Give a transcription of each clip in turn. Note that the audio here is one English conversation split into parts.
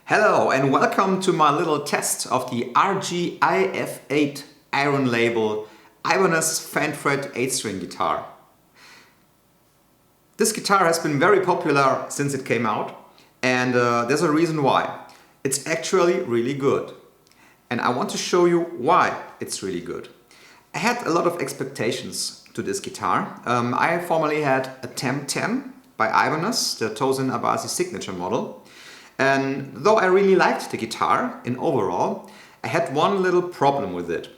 Hello and welcome to my little test of the RGIF8 iron label Ibanez Fanned Fret 8-string guitar. This guitar has been very popular since it came out, and there's a reason why. It's actually really good. And I want to show you why it's really good. I had a lot of expectations to this guitar. I formerly had a TEM10 by Ibanez, the Tosin Abasi signature model. And though I really liked the guitar in overall, I had one little problem with it.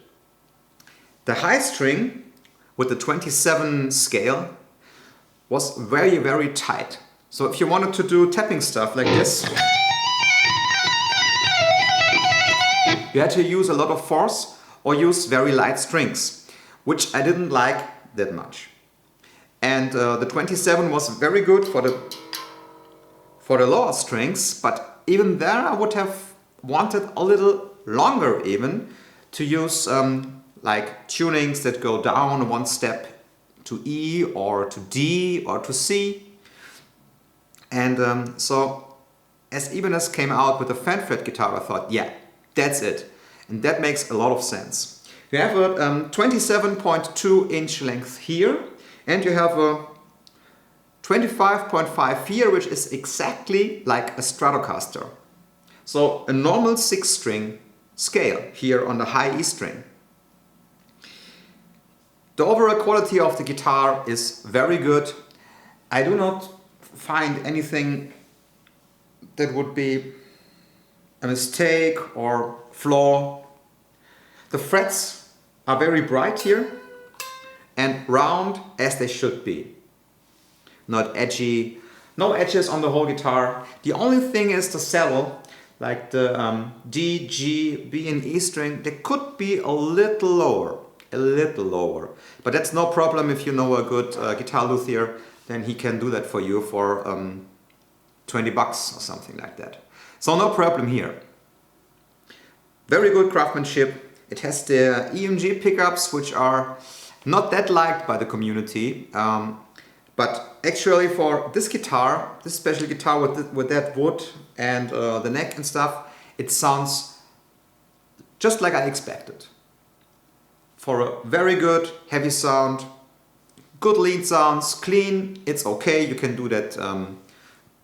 The high string with the 27 scale was very tight. So if you wanted to do tapping stuff like this, you had to use a lot of force or use very light strings, which I didn't like that much. And the 27 was very good for the lower strings, but even there I would have wanted a little longer even to use like tunings that go down one step to E or to D or to C. And so as Ibanez came out with a Fanned Fret guitar, I thought, yeah, that's it. And that makes a lot of sense. You have a 27.2 inch length here, and you have a 25.5 here, which is exactly like a Stratocaster. So a normal 6-string scale here on the high E string. The overall quality of the guitar is very good. I do not find anything that would be a mistake or flaw. The frets are very bright here and round as they should be. Not edgy, no edges on the whole guitar. The only thing is the saddle, like the D, G, B and E string, they could be a little lower. But that's no problem if you know a good guitar luthier, then he can do that for you for 20 bucks or something like that. So no problem here. Very good craftsmanship. It has the Emg pickups, which are not that liked by the community. But actually for this guitar, this special guitar with that wood and the neck and stuff, it sounds just like I expected. For a very good heavy sound, good lead sounds, clean, it's okay, you can do that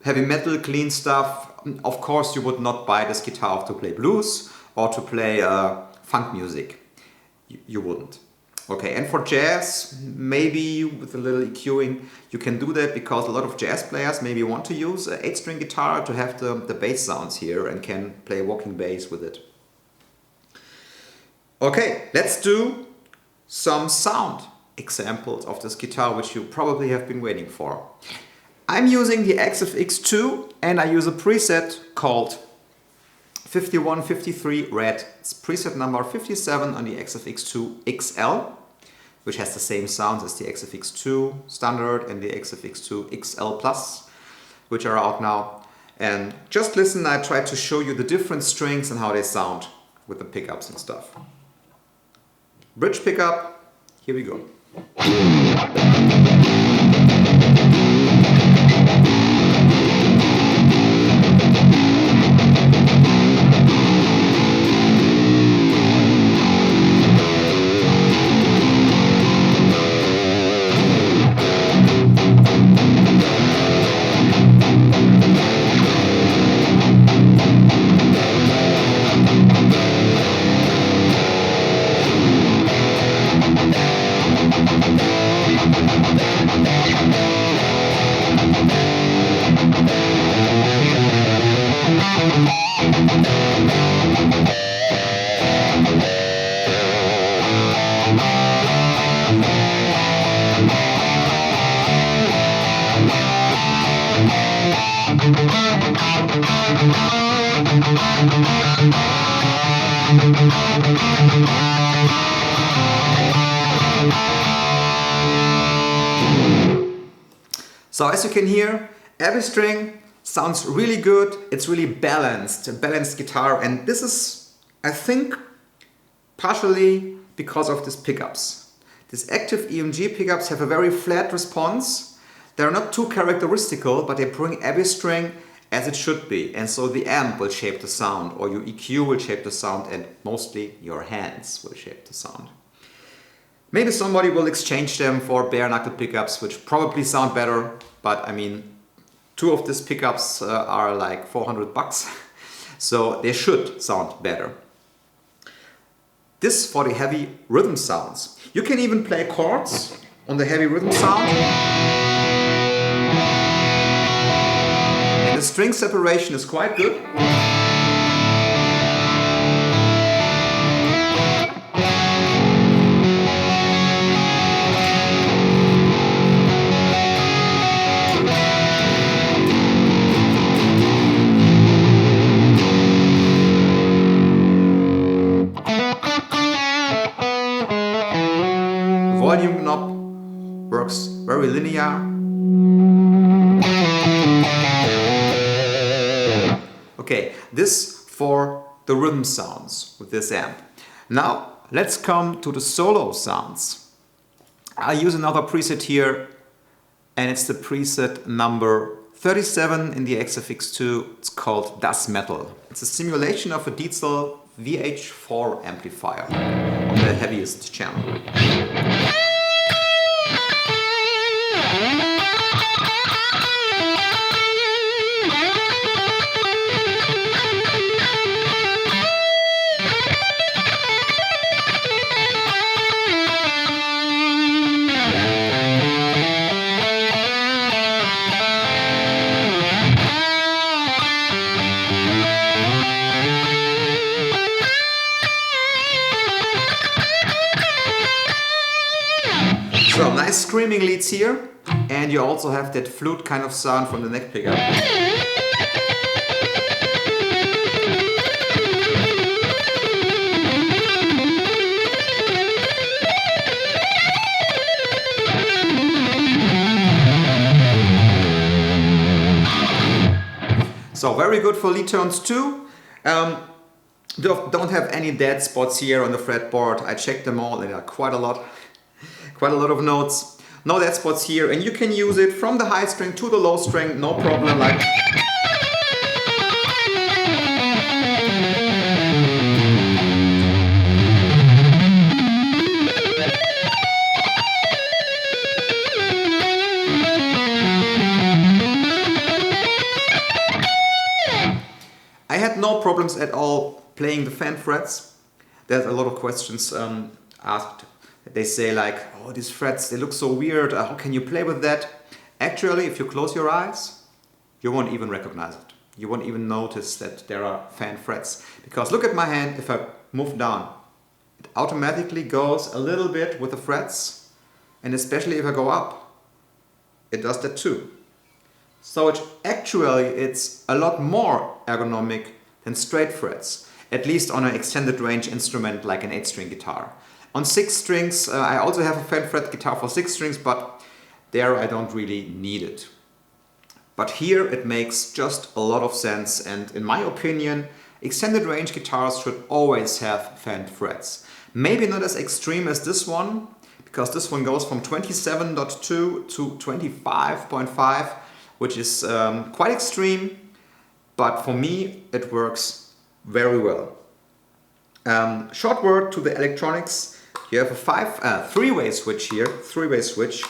heavy metal clean stuff. Of course you would not buy this guitar to play blues or to play funk music. You wouldn't. Okay, and for jazz, maybe with a little EQing, you can do that because a lot of jazz players maybe want to use an 8-string guitar to have the bass sounds here and can play walking bass with it. Okay, let's do some sound examples of this guitar, which you probably have been waiting for. I'm using the RGIF8 and I use a preset called 5153 Red. It's preset number 57 on the RGIF8 XL, which has the same sounds as the RGIF8 Standard and the RGIF8 XL Plus, which are out now. And just listen, I try to show you the different strings and how they sound with the pickups and stuff. Bridge pickup, here we go. So as you can hear, every string sounds really good. It's really balanced, a balanced guitar, and this is, I think, partially because of these pickups. These active Emg pickups have a very flat response. They're not too characteristical, but they bring every string as it should be, and so the amp will shape the sound, or your EQ will shape the sound, and mostly your hands will shape the sound. Maybe somebody will exchange them for bare knuckle pickups, which probably sound better, but I mean, 2 of these pickups are like 400 bucks, so they should sound better. This for the heavy rhythm sounds. You can even play chords on the heavy rhythm sound. And the string separation is quite good. Volume knob works very linear. Okay, this for the rhythm sounds with this amp. Now let's come to the solo sounds. I use another preset here, and it's the preset number 37 in the XFX2. It's called Das Metal. It's a simulation of a diesel VH4 amplifier on the heaviest channel. So nice screaming leads here, and you also have that flute kind of sound from the neck pickup. So very good for lead tones too. Don't have any dead spots here on the fretboard. I checked them all, and there are quite a lot of notes. No dead spots here, and you can use it from the high string to the low string, no problem. Like I had no problems at all playing the fan frets. There's a lot of questions asked. They say like, oh, these frets, they look so weird, how can you play with that? Actually, if you close your eyes, you won't even recognize it. You won't even notice that there are fan frets. Because look at my hand, if I move down, it automatically goes a little bit with the frets, and especially if I go up, it does that too. So it's a lot more ergonomic than straight frets, at least on an extended range instrument like an 8-string guitar. On 6 strings, I also have a fan fret guitar for 6 strings, but there I don't really need it. But here it makes just a lot of sense, and in my opinion, extended range guitars should always have fan frets. Maybe not as extreme as this one, because this one goes from 27.2 to 25.5, which is quite extreme, but for me it works very well. Short word to the electronics. You have a 3-way switch here, 3-way switch.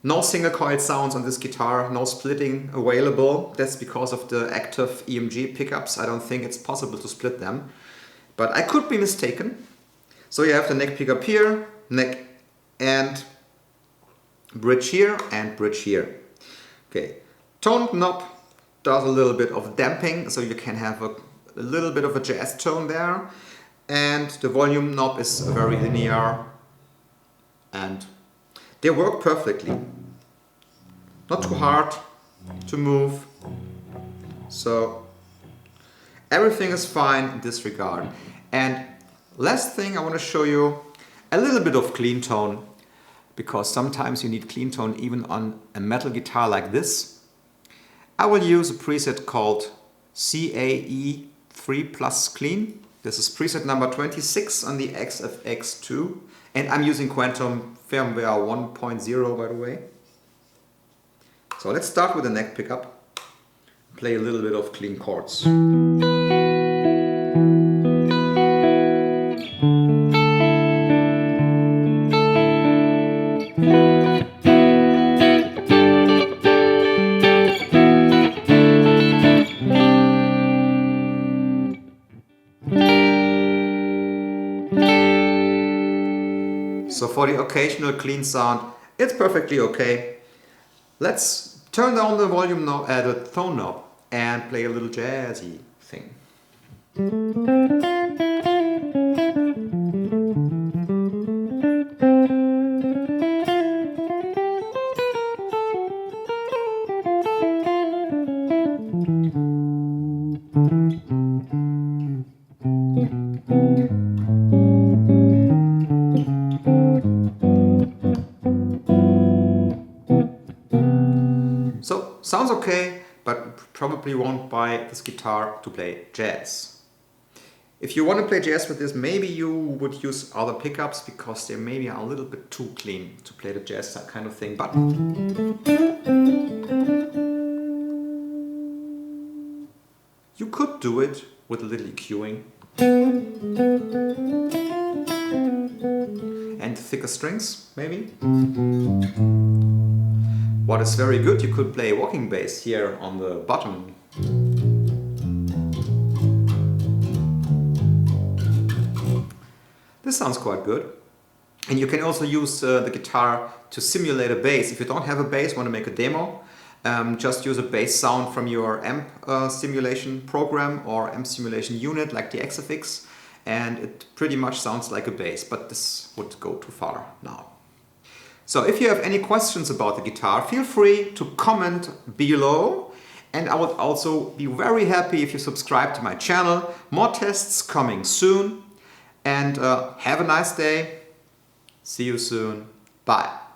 No single coil sounds on this guitar, no splitting available. That's because of the active Emg pickups. I don't think it's possible to split them, but I could be mistaken. So you have the neck pickup here, neck and bridge here and bridge here. Okay, tone knob does a little bit of damping, so you can have a little bit of a jazz tone there. And the volume knob is very linear, and they work perfectly. Not too hard to move, so everything is fine in this regard. And last thing I want to show you, a little bit of clean tone, because sometimes you need clean tone even on a metal guitar like this. I will use a preset called CAE3 Plus Clean. This is preset number 26 on the XFX2, and I'm using Quantum firmware 1.0 by the way. So let's start with the neck pickup. play a little bit of clean chords. So for the occasional clean sound, it's perfectly okay. Let's turn down the volume knob, the tone knob, and play a little jazzy thing. So, sounds okay, but probably won't buy this guitar to play jazz. If you want to play jazz with this, maybe you would use other pickups because they maybe are a little bit too clean to play the jazz kind of thing, but you could do it with a little EQing and thicker strings, maybe. What is very good, you could play walking bass here on the bottom. This sounds quite good. And you can also use the guitar to simulate a bass. If you don't have a bass, want to make a demo, just use a bass sound from your amp simulation program or amp simulation unit like the RGIF8, and it pretty much sounds like a bass, but this would go too far now. So if you have any questions about the guitar, feel free to comment below, and I would also be very happy if you subscribe to my channel. More tests coming soon, and have a nice day. See you soon. Bye.